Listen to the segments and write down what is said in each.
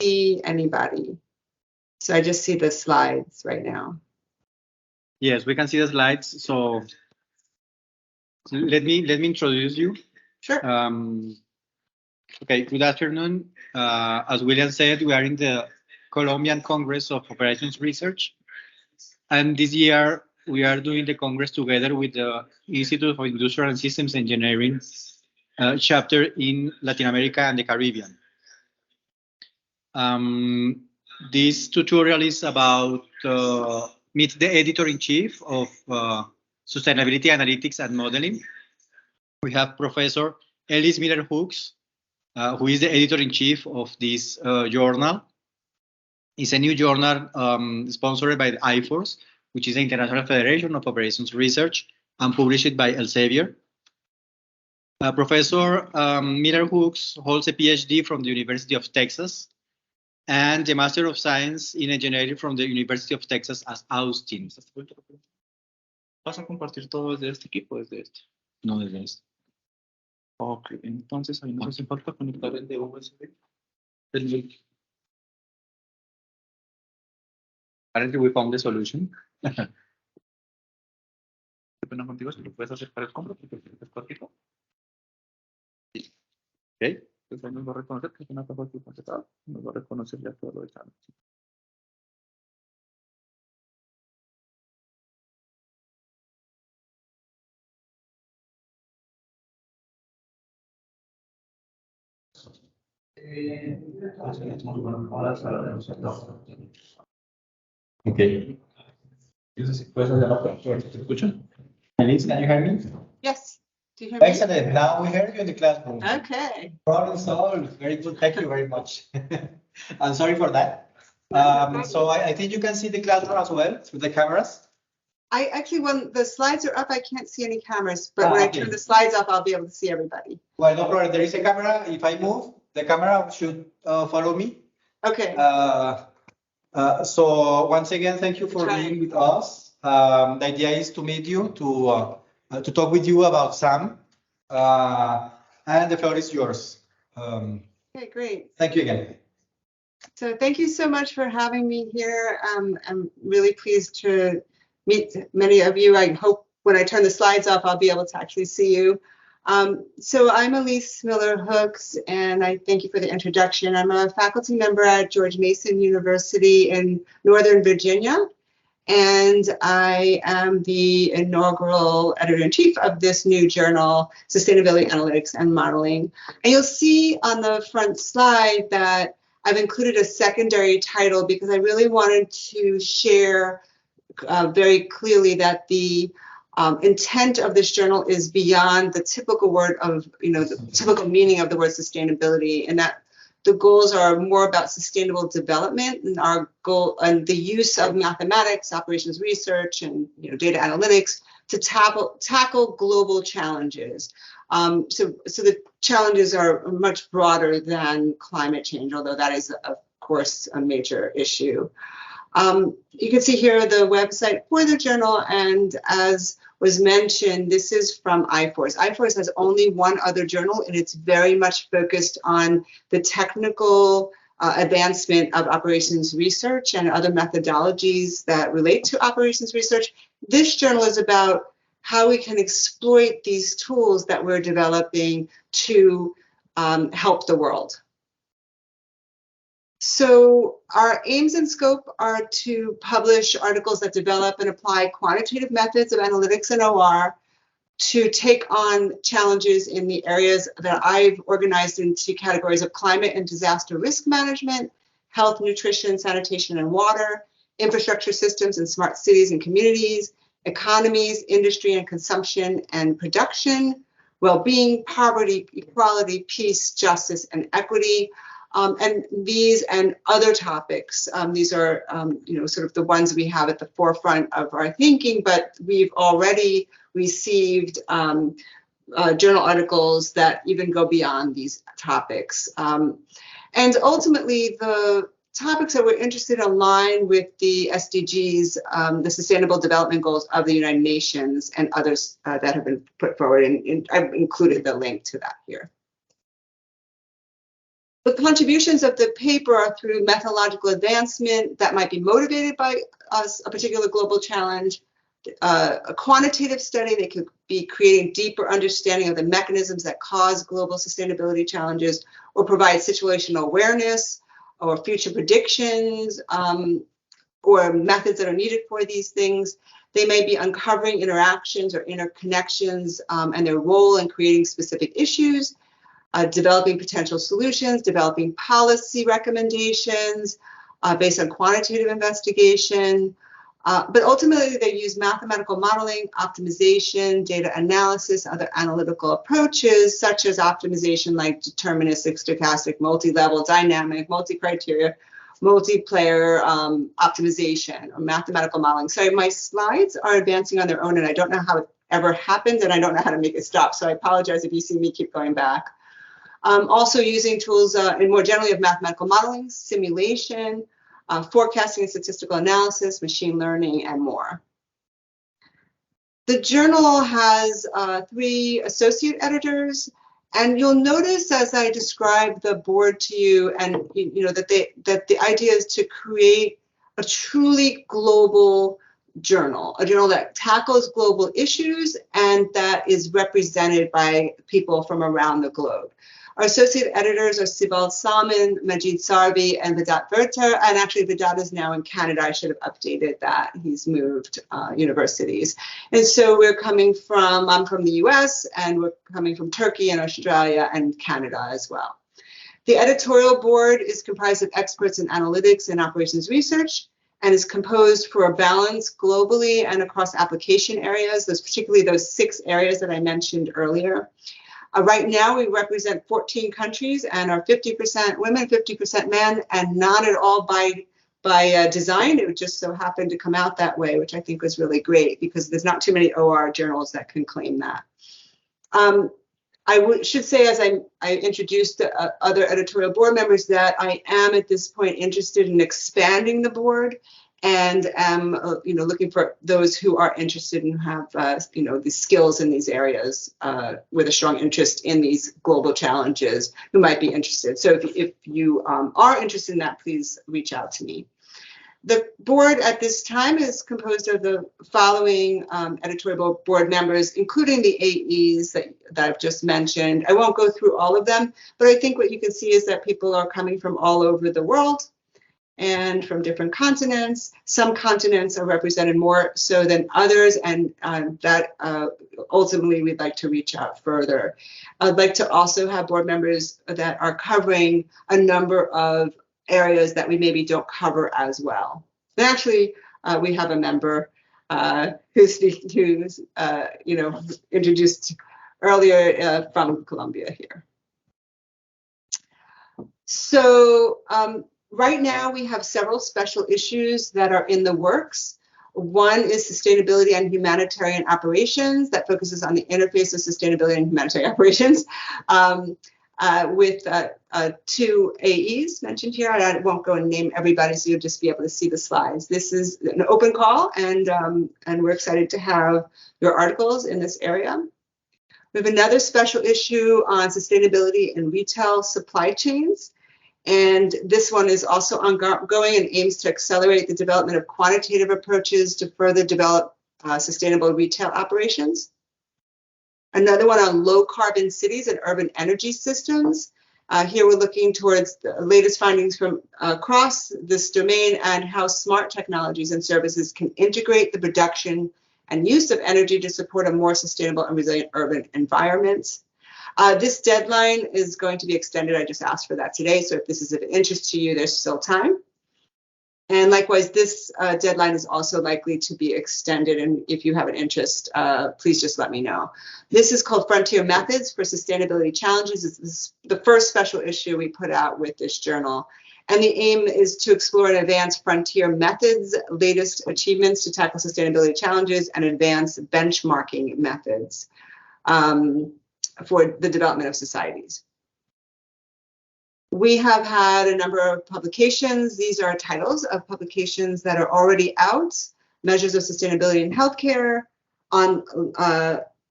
see anybody. So I just see the slides right now. Yes, we can see the slides. So let me introduce you. Sure. Okay, good afternoon. As William said, we are in the Colombian Congress of Operations Research. And this year, we are doing the Congress together with the Institute of Industrial and Systems Engineering chapter in Latin America and the Caribbean. This tutorial is about meet the editor-in-chief of Sustainability Analytics and Modeling. We have Professor Elise Miller-Hooks, who is the editor-in-chief of this journal. It's a new journal sponsored by the IFORS, which is the International Federation of Operations Research, and published by Elsevier. Professor Miller-Hooks holds a PhD from the University of Texas and the Master of Science in Engineering from the University of Texas at Austin. ¿Vas a compartir todo desde este equipo o desde este? No, desde este. Ok, entonces ahí nos hace falta conectar el de USB. El link. Apparently we found the solution. Qué pena contigo, si lo puedes hacer para el compro, porque es cortito. Ok. Pues ahí nos va a reconocer que es una etapa aquí completada. Nos va a reconocer ya todo lo de channel. Ok. Yo sé si puedes hacer la prueba. ¿Te escuchan? Elise, can you hear me? Yes. Do you hear me? Excellent. Now we hear you in the classroom. Okay. Problem solved. Very good. Thank you very much. I'm sorry for that. So I think you can see the classroom as well through the cameras. I actually, when the slides are up, I can't see any cameras, but when I turn the slides off, I'll be able to see everybody. Well, no problem. There is a camera. If I move, the camera should follow me. Okay. So once again, thank you for being with us. The idea is to meet you, to talk with you about SAM, and the floor is yours. Okay, great. Thank you again. So thank you so much for having me here. I'm really pleased to meet many of you. I hope when I turn the slides off, I'll be able to actually see you. So I'm Elise Miller-Hooks, and I thank you for the introduction. I'm a faculty member at George Mason University in Northern Virginia, and I am the inaugural editor-in-chief of this new journal, Sustainability Analytics and Modeling. And you'll see on the front slide that I've included a secondary title because I really wanted to share very clearly that the intent of this journal is beyond the typical word of, the typical meaning of the word sustainability, and that the goals are more about sustainable development and our goal and the use of mathematics, operations research, and data analytics to tackle global challenges. So the challenges are much broader than climate change, although that is, of course, a major issue. You can see here the website for the journal, and as was mentioned, this is from IFORS. IFORS has only one other journal, and it's very much focused on the technical advancement of operations research and other methodologies that relate to operations research. This journal is about how we can exploit these tools that we're developing to help the world. So our aims and scope are to publish articles that develop and apply quantitative methods of analytics and OR to take on challenges in the areas that I've organized into categories of climate and disaster risk management, health, nutrition, sanitation and water, infrastructure systems and smart cities and communities, economies, industry and consumption and production, well-being, poverty, equality, peace, justice, and equity. And these and other topics, these are, sort of the ones we have at the forefront of our thinking, but we've already received journal articles that even go beyond these topics. And ultimately, the topics that we're interested in align with the SDGs, the Sustainable Development Goals of the United Nations, and others that have been put forward. And I've included the link to that here. The contributions of the paper are through methodological advancement that might be motivated by a particular global challenge, a quantitative study that could be creating deeper understanding of the mechanisms that cause global sustainability challenges, or provide situational awareness or future predictions, or methods that are needed for these things. They may be uncovering interactions or interconnections and their role in creating specific issues, developing potential solutions, developing policy recommendations based on quantitative investigation. But ultimately, they use mathematical modeling, optimization, data analysis, other analytical approaches, such as optimization like deterministic, stochastic, multi-level, dynamic, multi-criteria, multiplayer optimization, or mathematical modeling. So my slides are advancing on their own, and I don't know how it ever happened, and I don't know how to make it stop. So I apologize if you see me keep going back. Also using tools and more generally of mathematical modeling, simulation, forecasting and statistical analysis, machine learning, and more. The journal has 3 associate editors, and you'll notice as I describe the board to you, and that the idea is to create a truly global journal, a journal that tackles global issues and that is represented by people from around the globe. Our associate editors are Sibal Salman, Majid Sarvi, and Vedat Verter. And actually, Vedat is now in Canada. I should have updated that. He's moved universities. And so we're coming from, I'm from the US, and we're coming from Turkey and Australia and Canada as well. The editorial board is comprised of experts in analytics and operations research, and is composed for a balance globally and across application areas, particularly those 6 areas that I mentioned earlier. Right now, we represent 14 countries and are 50% women, 50% men, and not at all by design. It would just so happen to come out that way, which I think was really great because there's not too many OR journals that can claim that. I should say, as I introduced other editorial board members, that I am at this point interested in expanding the board, and am looking for those who are interested and have the skills in these areas with a strong interest in these global challenges who might be interested. So if you are interested in that, please reach out to me. The board at this time is composed of the following editorial board members, including the AEs that I've just mentioned. I won't go through all of them, but I think what you can see is that people are coming from all over the world and from different continents. Some continents are represented more so than others, and that ultimately we'd like to reach out further. I'd like to also have board members that are covering a number of areas that we maybe don't cover as well. And actually, we have a member who's introduced earlier from Colombia here. So right now we have several special issues that are in the works. One is sustainability and humanitarian operations that focuses on the interface of sustainability and humanitarian operations. With 2 AEs mentioned here. I won't go and name everybody, so you'll just be able to see the slides. This is an open call, and we're excited to have your articles in this area. We have another special issue on sustainability in retail supply chains, and this one is also ongoing and aims to accelerate the development of quantitative approaches to further develop sustainable retail operations. Another one on low carbon cities and urban energy systems. Here we're looking towards the latest findings from across this domain and how smart technologies and services can integrate the production and use of energy to support a more sustainable and resilient urban environment. This deadline is going to be extended. I just asked for that today. So if this is of interest to you, there's still time. And likewise, this deadline is also likely to be extended. And if you have an interest, please just let me know. This is called Frontier Methods for Sustainability Challenges. This is the first special issue we put out with this journal. And the aim is to explore and advance frontier methods, latest achievements to tackle sustainability challenges, and advance benchmarking methods for the development of societies. We have had a number of publications. These are titles of publications that are already out. Measures of Sustainability in Healthcare, on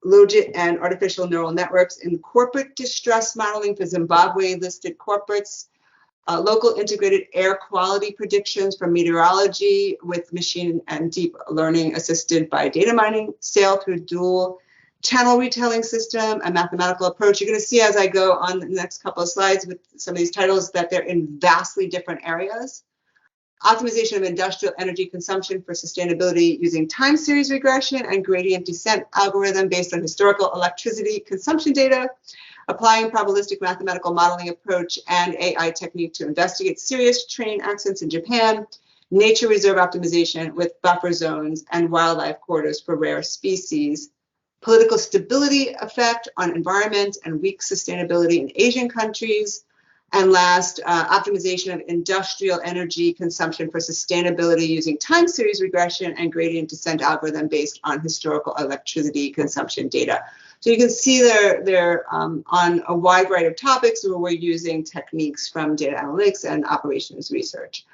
logit and artificial neural networks in corporate distress modeling for Zimbabwe-listed corporates, local integrated air quality predictions for meteorology with machine and deep learning assisted by data mining, sale through dual channel retailing system, a mathematical approach. You're going to see as I go on the next couple of slides with some of these titles that they're in vastly different areas. Optimization of industrial energy consumption for sustainability using time series regression and gradient descent algorithm based on historical electricity consumption data, applying probabilistic mathematical modeling approach and AI technique to investigate serious train accidents in Japan, nature reserve optimization with buffer zones and wildlife corridors for rare species, political stability effect on environment and weak sustainability in Asian countries, and last, optimization of industrial energy consumption for sustainability using time series regression and gradient descent algorithm based on historical electricity consumption data. So you can see they're on a wide variety of topics where we're using techniques from data analytics and operations research.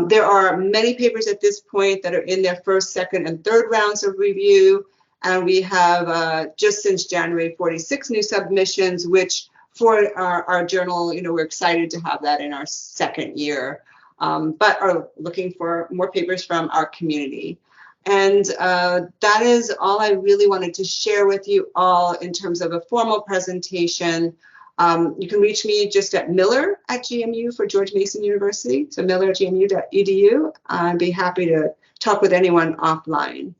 There are many papers at this point that are in their first, second, and third rounds of review. And we have just since January 46 new submissions, which for our journal, we're excited to have that in our second year, but are looking for more papers from our community. And that is all I really wanted to share with you all in terms of a formal presentation. You can reach me just at miller@gmu for George Mason University, so miller@gmu.edu. I'd be happy to talk with anyone offline.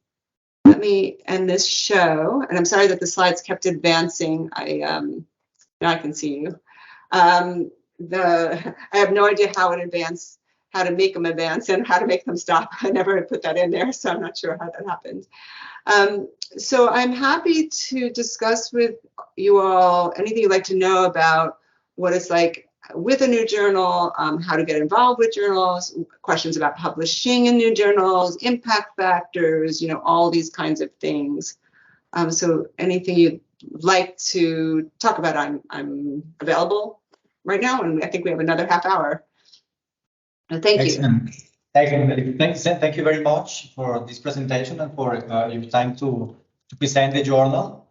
Let me end this show, and I'm sorry that the slides kept advancing. Now I can see you. I have no idea how to make them advance and how to make them stop. I never put that in there, so I'm not sure how that happened. So I'm happy to discuss with you all anything you'd like to know about what it's like with a new journal, how to get involved with journals, questions about publishing in new journals, impact factors, all these kinds of things. So anything you'd like to talk about, I'm available right now, and I think we have another half hour. Thank Excellent. you. Thank you very much for this presentation and for your time to present the journal.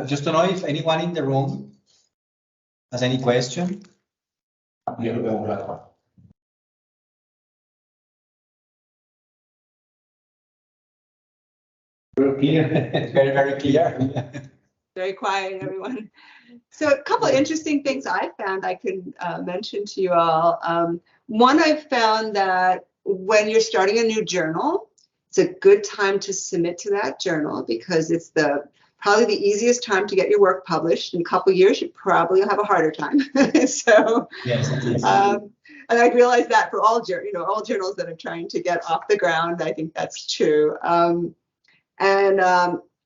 Just to know if anyone in the room has any question. Very, very clear. Very quiet, everyone. So a couple of interesting things I found I could mention to you all. One, I've found that when you're starting a new journal, it's a good time to submit to that journal because it's probably the easiest time to get your work published. In a couple of years, you probably have a harder time. So, yes, it is. And I realize that for all journals that are trying to get off the ground, I think that's true.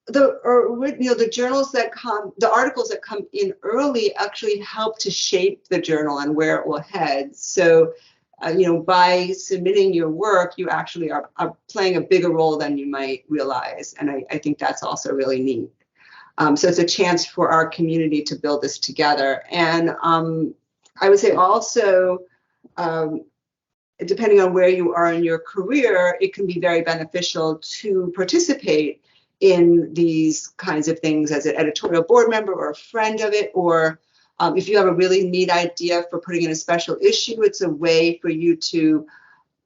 The journals that come, the articles that come in early actually help to shape the journal and where it will head. So, by submitting your work, you actually are playing a bigger role than you might realize. And I think that's also really neat. So it's a chance for our community to build this together. And I would say also, depending on where you are in your career, it can be very beneficial to participate in these kinds of things as an editorial board member or a friend of it, or if you have a really neat idea for putting in a special issue, it's a way for you to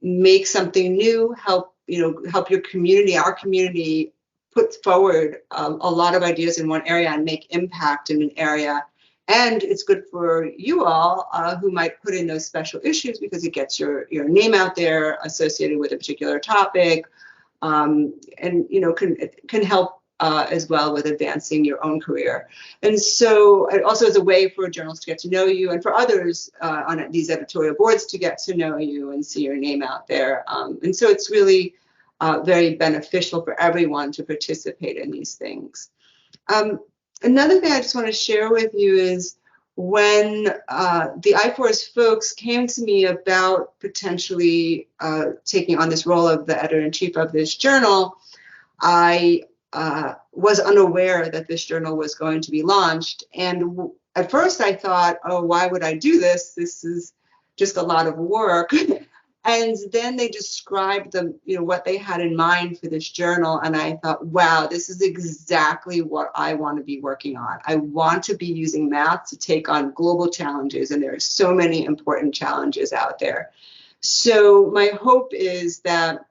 make something new, help your community, our community, put forward a lot of ideas in one area and make impact in an area. And it's good for you all who might put in those special issues because it gets your name out there associated with a particular topic, and can help as well with advancing your own career. And so it also is a way for journalists to get to know you and for others on these editorial boards to get to know you and see your name out there. And so it's really very beneficial for everyone to participate in these things. Another thing I just want to share with you is when the iForce folks came to me about potentially taking on this role of the editor-in-chief of this journal, I was unaware that this journal was going to be launched. And at first I thought, oh, why would I do this? This is just a lot of work. And then they described what they had in mind for this journal. And I thought, wow, this is exactly what I want to be working on. I want to be using math to take on global challenges. And there are so many important challenges out there. So my hope is that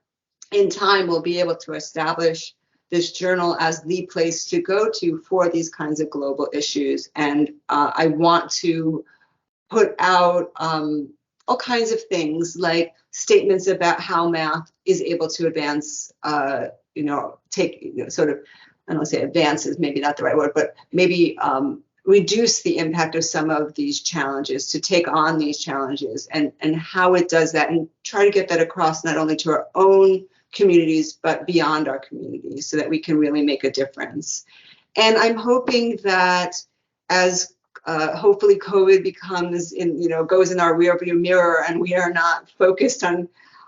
in time, we'll be able to establish this journal as the place to go to for these kinds of global issues. And I want to put out all kinds of things like statements about how math is able to advance, I don't want to say advances, maybe not the right word, but maybe reduce the impact of some of these challenges, to take on these challenges, and how it does that, and try to get that across not only to our own communities, but beyond our communities, so that we can really make a difference. And I'm hoping that as hopefully COVID goes in our rearview mirror, and we are not focused on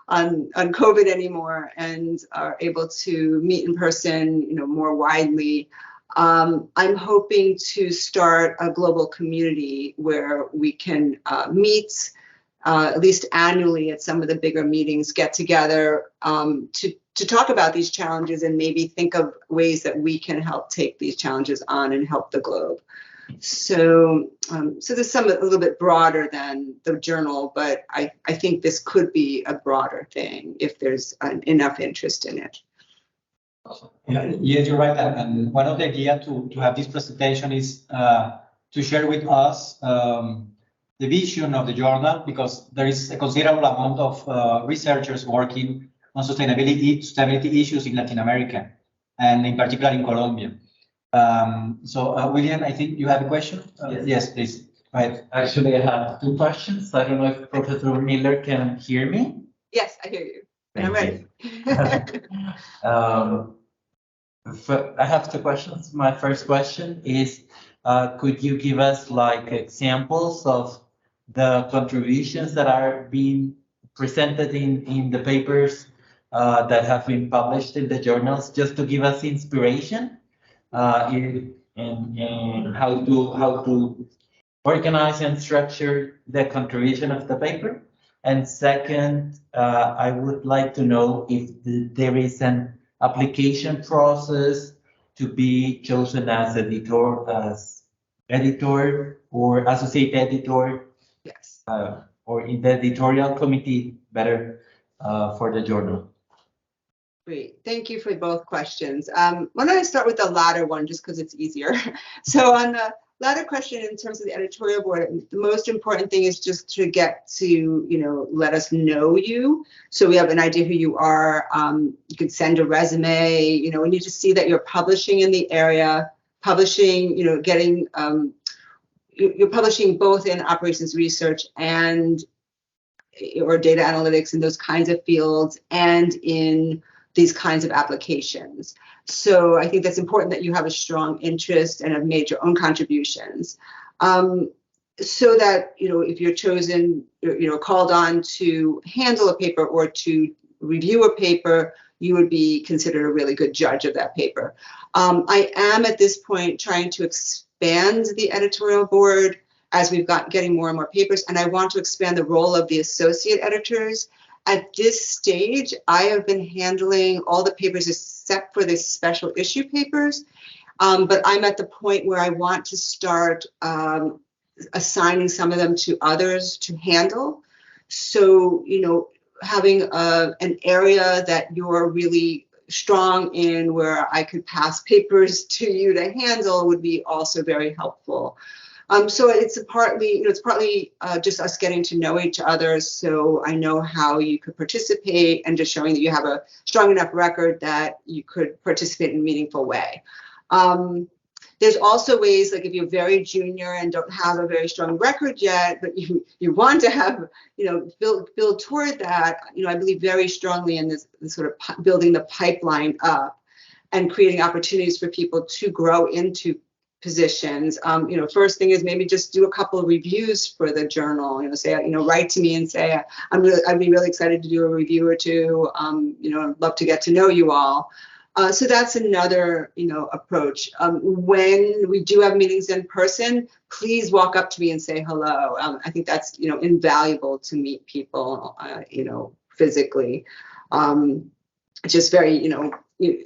COVID anymore, and are able to meet in person, more widely. I'm hoping to start a global community where we can meet at least annually at some of the bigger meetings, get together to talk about these challenges, and maybe think of ways that we can help take these challenges on and help the globe. So there's a little bit broader than the journal, but I think this could be a broader thing if there's enough interest in it. Yeah, yes, you're right. And one of the ideas to have this presentation is to share with us the vision of the journal, because there is a considerable amount of researchers working on sustainability issues in Latin America, and in particular in Colombia. So William, I think you have a question? Yes, please. Go ahead. Actually, I have two questions. I don't know if Professor Miller can hear me. Yes, I hear you. Thank I'm ready. I have two questions. My first question is, could you give us examples of the contributions that are being presented in the papers that have been published in the journals, just to give us inspiration in how to organize and structure the contribution of the paper? And second, I would like to know if there is an application process to be chosen as editor or associate editor. Yes. Or in the editorial committee, better, for the journal. Great. Thank you for both questions. Why don't I start with the latter one, just because it's easier. So on the latter question, in terms of the editorial board, the most important thing is just to get to, let us know you. So we have an idea who you are. You could send a resume. We need to see that you're publishing in the area, publishing, you're publishing both in operations research or data analytics in those kinds of fields, and in these kinds of applications. So I think that's important that you have a strong interest and have made your own contributions. So that, if you're chosen, called on to handle a paper or to review a paper, you would be considered a really good judge of that paper. I am at this point trying to expand the editorial board as we've getting more and more papers, and I want to expand the role of the associate editors. At this stage, I have been handling all the papers except for the special issue papers, but I'm at the point where I want to start assigning some of them to others to handle. So, having an area that you're really strong in, where I could pass papers to you to handle, would be also very helpful. So it's partly just us getting to know each other, so I know how you could participate, and just showing that you have a strong enough record that you could participate in a meaningful way. There's also ways, like if you're very junior and don't have a very strong record yet, but you want to have, build toward that, I believe very strongly in this sort of building the pipeline up and creating opportunities for people to grow into positions. First thing is maybe just do a couple of reviews for the journal. Say, write to me and say, I'd be really excited to do a review or two. I'd love to get to know you all. So that's another, approach. When we do have meetings in person, please walk up to me and say hello. I think that's, invaluable to meet people, physically. It's just very,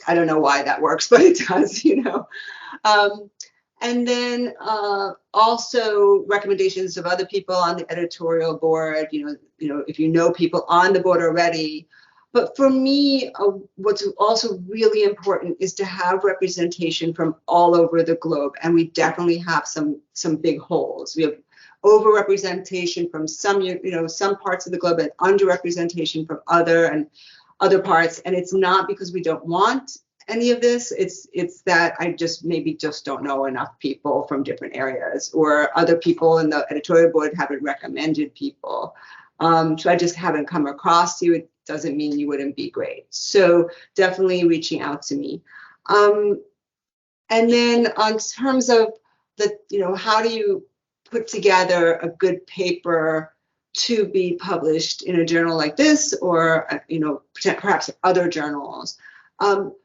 I don't know why that works, but it does, And then also recommendations of other people on the editorial board, if you know people on the board already. But for me, what's also really important is to have representation from all over the globe. And we definitely have some big holes. We have overrepresentation from some parts of the globe and underrepresentation from other parts. And it's not because we don't want any of this. It's that I maybe just don't know enough people from different areas, or other people in the editorial board haven't recommended people. So I just haven't come across you. It doesn't mean you wouldn't be great. So definitely reaching out to me. And then on terms of how do you put together a good paper to be published in a journal like this, or perhaps other journals. So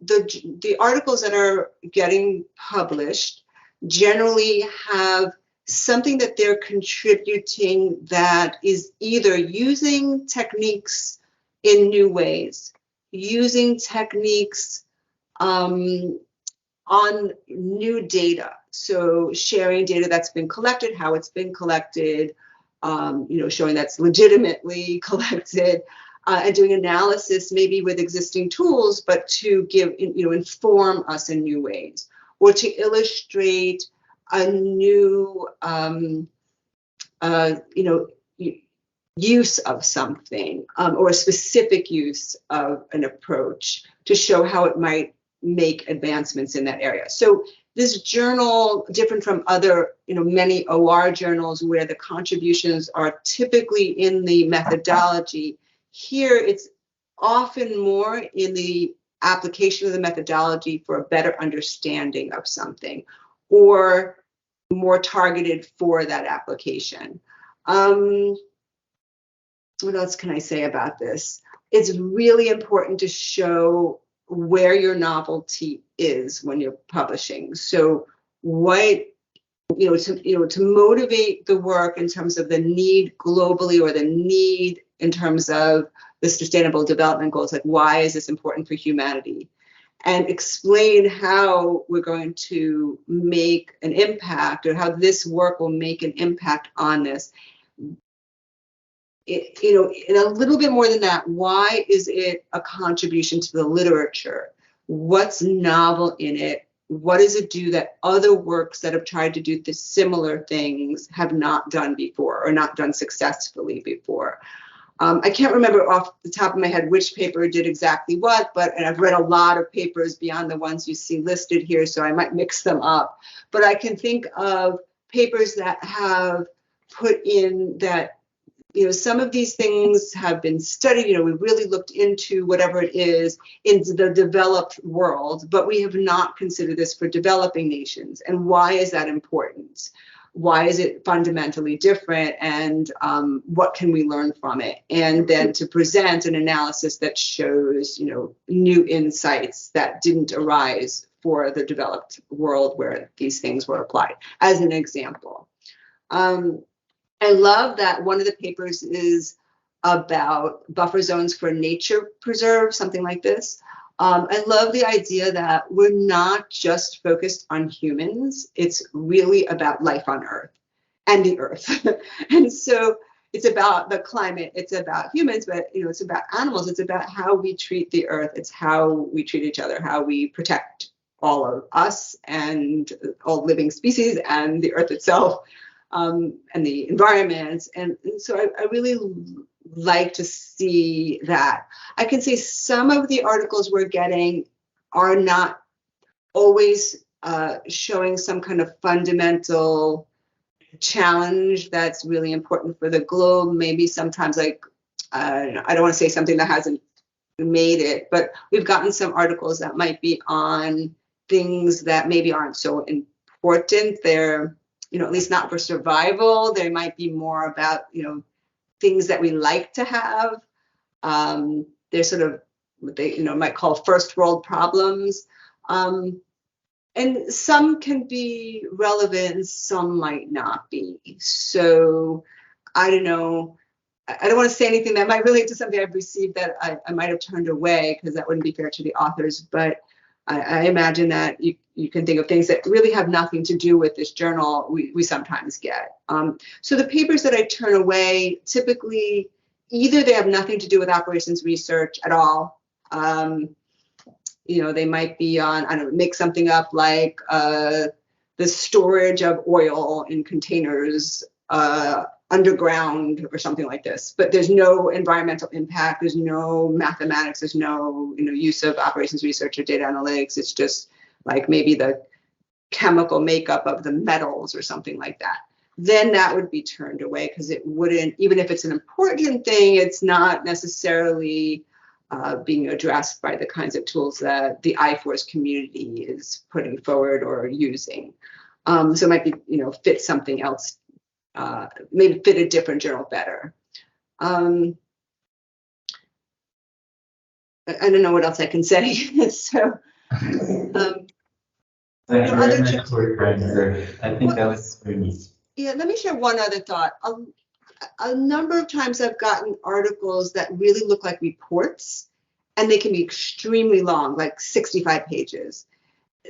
the articles that are getting published generally have something that they're contributing that is either using techniques in new ways, using techniques on new data. So sharing data that's been collected, how it's been collected, showing that's legitimately collected, and doing analysis maybe with existing tools, but to inform us in new ways, or to illustrate a new, use of something, or a specific use of an approach to show how it might make advancements in that area. So this journal, different from other, many OR journals where the contributions are typically in the methodology, here it's often more in the application of the methodology for a better understanding of something, or more targeted for that application. What else can I say about this? It's really important to show where your novelty is when you're publishing. So what, to motivate the work in terms of the need globally, or the need in terms of the Sustainable Development Goals, like why is this important for humanity? And explain how we're going to make an impact, or how this work will make an impact on this. And a little bit more than that, why is it a contribution to the literature? What's novel in it? What does it do that other works that have tried to do the similar things have not done before, or not done successfully before? I can't remember off the top of my head which paper did exactly what, and I've read a lot of papers beyond the ones you see listed here, so I might mix them up. But I can think of papers that have put in that, some of these things have been studied, we really looked into whatever it is in the developed world, but we have not considered this for developing nations. And why is that important? Why is it fundamentally different? And what can we learn from it? And then to present an analysis that shows, new insights that didn't arise for the developed world where these things were applied, as an example. I love that one of the papers is about buffer zones for nature preserve, something like this. I love the idea that we're not just focused on humans. It's really about life on Earth and the Earth. And so it's about the climate, it's about humans, but it's about animals. It's about how we treat the Earth. It's how we treat each other, how we protect all of us and all living species and the Earth itself. And the environment. And so I really like to see that. I can say some of the articles we're getting are not always showing some kind of fundamental challenge that's really important for the globe. Maybe sometimes, like, I don't want to say something that hasn't made it, but we've gotten some articles that might be on things that maybe aren't so important. They're at least not for survival. They might be more about, things that we like to have. They're sort of what they, might call first world problems. And some can be relevant and some might not be. So I don't know. I don't want to say anything that might relate to something I've received that I might have turned away, because that wouldn't be fair to the authors. But I imagine that you can think of things that really have nothing to do with this journal we sometimes get. So the papers that I turn away, typically, either they have nothing to do with operations research at all. They might be on, I don't know, make something up like the storage of oil in containers underground or something like this, but there's no environmental impact, there's no mathematics, there's no use of operations research or data analytics. It's just like maybe the chemical makeup of the metals or something like that. Then that would be turned away, because it wouldn't, even if it's an important thing, it's not necessarily being addressed by the kinds of tools that the I-Force community is putting forward or using. So it might be, fit something else, maybe fit a different journal better. I don't know what else I can say. So, Thank you very much for your answer. I think that was very neat. Yeah, let me share one other thought. A number of times I've gotten articles that really look like reports, and they can be extremely long, like 65 pages.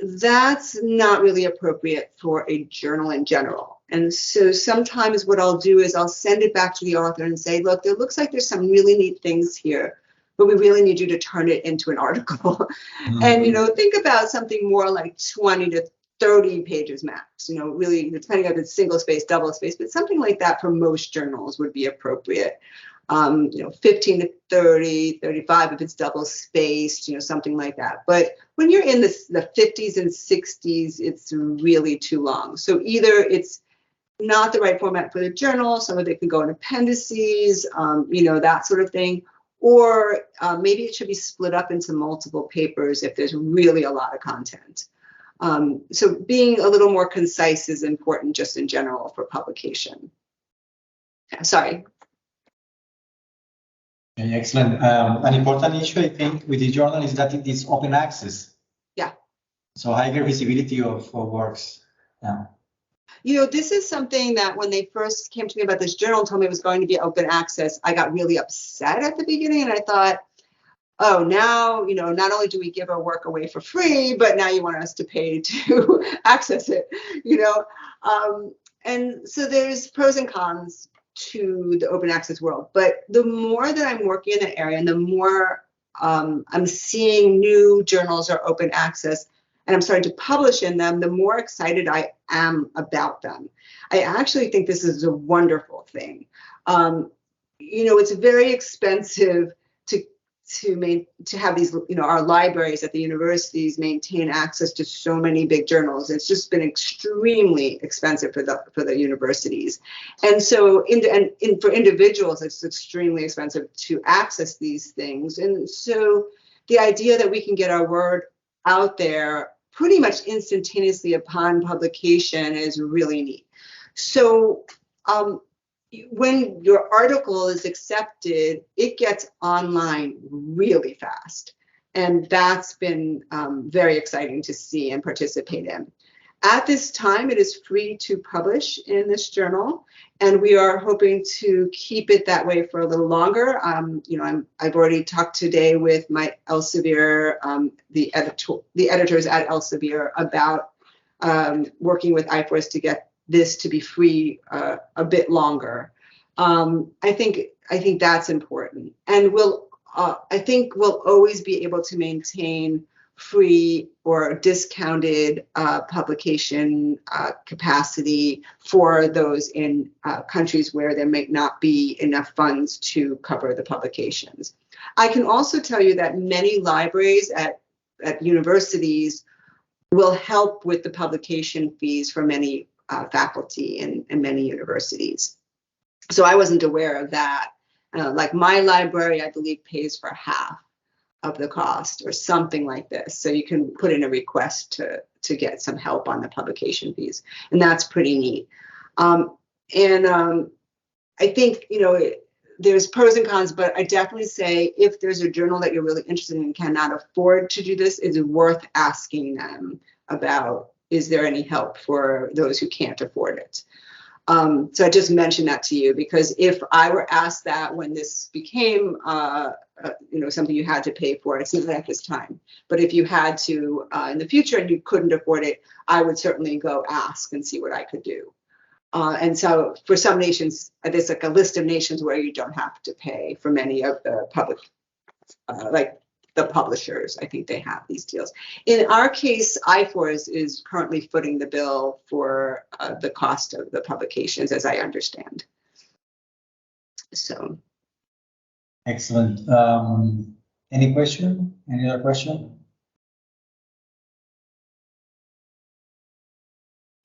That's not really appropriate for a journal in general. And so sometimes what I'll do is I'll send it back to the author and say, look, there looks like there's some really neat things here, but we really need you to turn it into an article. And, think about something more like 20 to 30 pages max, really depending on if it's single space, double space, but something like that for most journals would be appropriate. 15 to 30, 35 if it's double spaced, something like that. But when you're in the 50s and 60s, it's really too long. So either it's not the right format for the journal, some of it can go in appendices, that sort of thing. Or maybe it should be split up into multiple papers if there's really a lot of content. So being a little more concise is important just in general for publication. Sorry. Excellent. An important issue, I think, with the journal is that it is open access. Yeah. So higher visibility of works. Yeah. This is something that when they first came to me about this journal and told me it was going to be open access, I got really upset at the beginning, and I thought, oh, now, not only do we give our work away for free, but now you want us to pay to access it, and so there's pros and cons to the open access world. But the more that I'm working in that area and the more I'm seeing new journals are open access and I'm starting to publish in them, the more excited I am about them. I actually think this is a wonderful thing. It's very expensive to have these, our libraries at the universities maintain access to so many big journals. It's just been extremely expensive for the universities. And so for individuals, it's extremely expensive to access these things. And so the idea that we can get our word out there pretty much instantaneously upon publication is really neat. So when your article is accepted, it gets online really fast. And that's been very exciting to see and participate in. At this time, it is free to publish in this journal, and we are hoping to keep it that way for a little longer. I've already talked today with my Elsevier, the editors at Elsevier, about working with I-Force to get this to be free a bit longer. I think that's important, and I think we'll always be able to maintain free or discounted publication capacity for those in countries where there may not be enough funds to cover the publications. I can also tell you that many libraries at universities will help with the publication fees for many faculty in many universities. So I wasn't aware of that. Like my library, I believe, pays for half of the cost or something like this. So you can put in a request to get some help on the publication fees. And that's pretty neat. I think, there's pros and cons, but I definitely say if there's a journal that you're really interested in and cannot afford to do this, it's worth asking them about, is there any help for those who can't afford it? So I just mentioned that to you because if I were asked that when this became, something you had to pay for, it's not at this time. But if you had to in the future and you couldn't afford it, I would certainly go ask and see what I could do. And so for some nations, there's like a list of nations where you don't have to pay for many of the public, like the publishers. I think they have these deals. In our case, I4 is currently footing the bill for the cost of the publications, as I understand. So. Excellent. Any question? Any other question?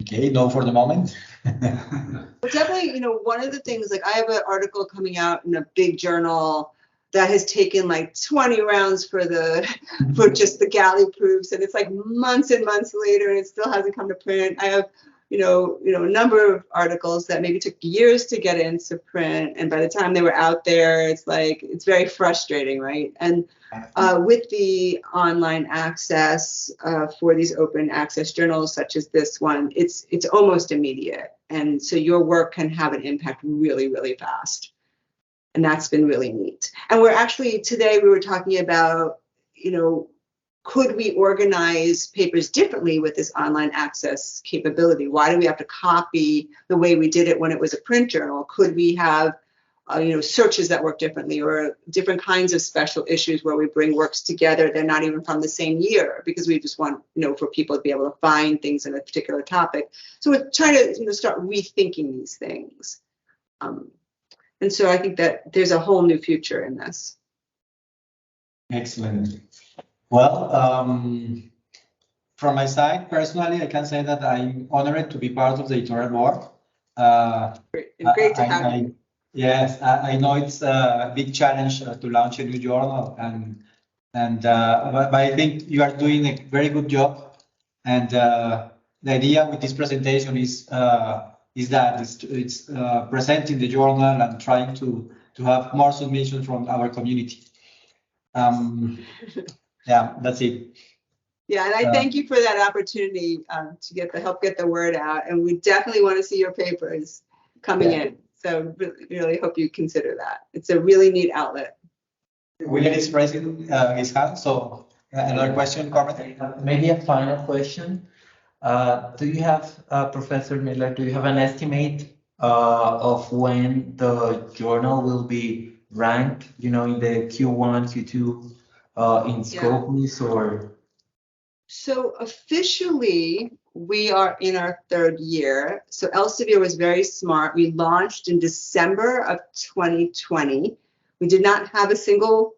Okay, no for the moment. But definitely, one of the things, like I have an article coming out in a big journal that has taken like 20 rounds for just the galley proofs, and it's like months and months later, and it still hasn't come to print. I have, a number of articles that maybe took years to get into print, and by the time they were out there, it's very frustrating, right? And with the online access for these open access journals, such as this one, it's almost immediate, and so your work can have an impact really, really fast. And that's been really neat. And we're actually, today we were talking about, could we organize papers differently with this online access capability? Why do we have to copy the way we did it when it was a print journal? Could we have, searches that work differently, or different kinds of special issues where we bring works together? They're not even from the same year, because we just want, for people to be able to find things in a particular topic. So we're trying to, start rethinking these things. And so I think that there's a whole new future in this. Excellent. Well, from my side, personally, I can say that I'm honored to be part of the editorial board. Great to have you. Yes, I know it's a big challenge to launch a new journal, but I think you are doing a very good job. And the idea with this presentation is that it's presenting the journal and trying to have more submissions from our community. Yeah, that's it. Yeah, and I thank you for that opportunity to help get the word out. And we definitely want to see your papers coming in. So really hope you consider that. It's a really neat outlet. William is raising his hand. So another question, Carmen? Maybe a final question. Do you have, Professor Miller, do you have an estimate of when the journal will be ranked, in the Q1, Q2 in Scopus or? So officially, we are in our third year. So Elsevier was very smart. We launched in December of 2020. We did not have a single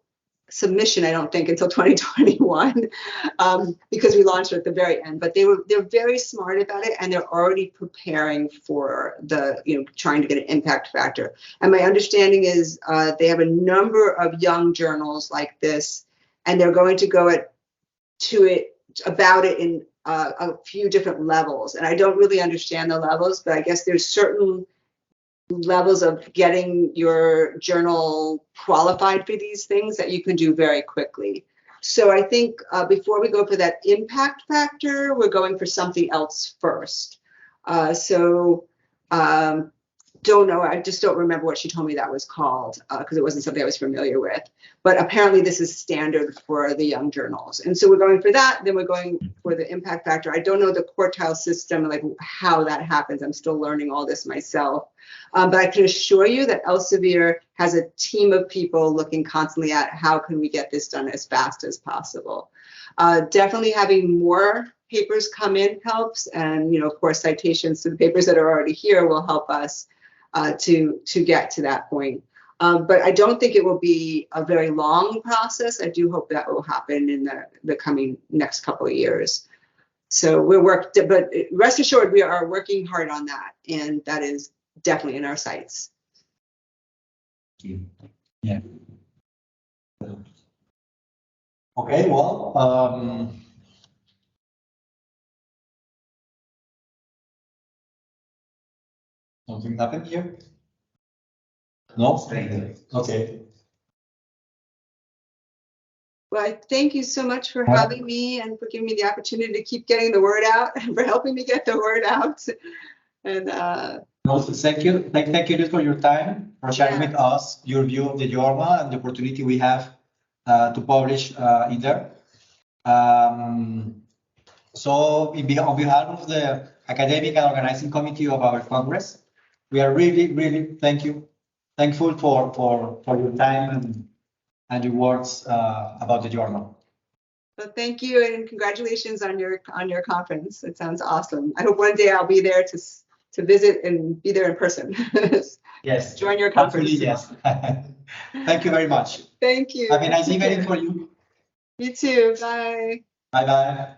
submission, I don't think, until 2021, because we launched at the very end. But they're very smart about it, and they're already preparing for the trying to get an impact factor. And my understanding is they have a number of young journals like this, and they're going to go about it in a few different levels. And I don't really understand the levels, but I guess there's certain levels of getting your journal qualified for these things that you can do very quickly. So I think before we go for that impact factor, we're going for something else first. Don't know. I just don't remember what she told me that was called because it wasn't something I was familiar with. But apparently this is standard for the young journals. And so we're going for that. Then we're going for the impact factor. I don't know the quartile system, like how that happens. I'm still learning all this myself. But I can assure you that Elsevier has a team of people looking constantly at how can we get this done as fast as possible. Definitely having more papers come in helps. And, of course, citations to the papers that are already here will help us to get to that point. But I don't think it will be a very long process. I do hope that will happen in the coming next couple of years. So but rest assured, we are working hard on that. And that is definitely in our sights. Yeah. Okay, well, something happened here. No? Okay. Well, thank you so much for having me and for giving me the opportunity to keep getting the word out and for helping me get the word out. And No, thank you. Thank you for your time, for sharing Yeah. with us your view of the journal and the opportunity we have to publish in there. So on behalf of the academic and organizing committee of our Congress, we are really thankful for your time and your words about the journal. so thank you and congratulations on your conference. It sounds awesome. I hope one day I'll be there to visit and be there in person. Yes. Join your conference. Hopefully, yes. Thank you very much. Thank you. Have a nice evening for you. You too. Bye. Bye-bye.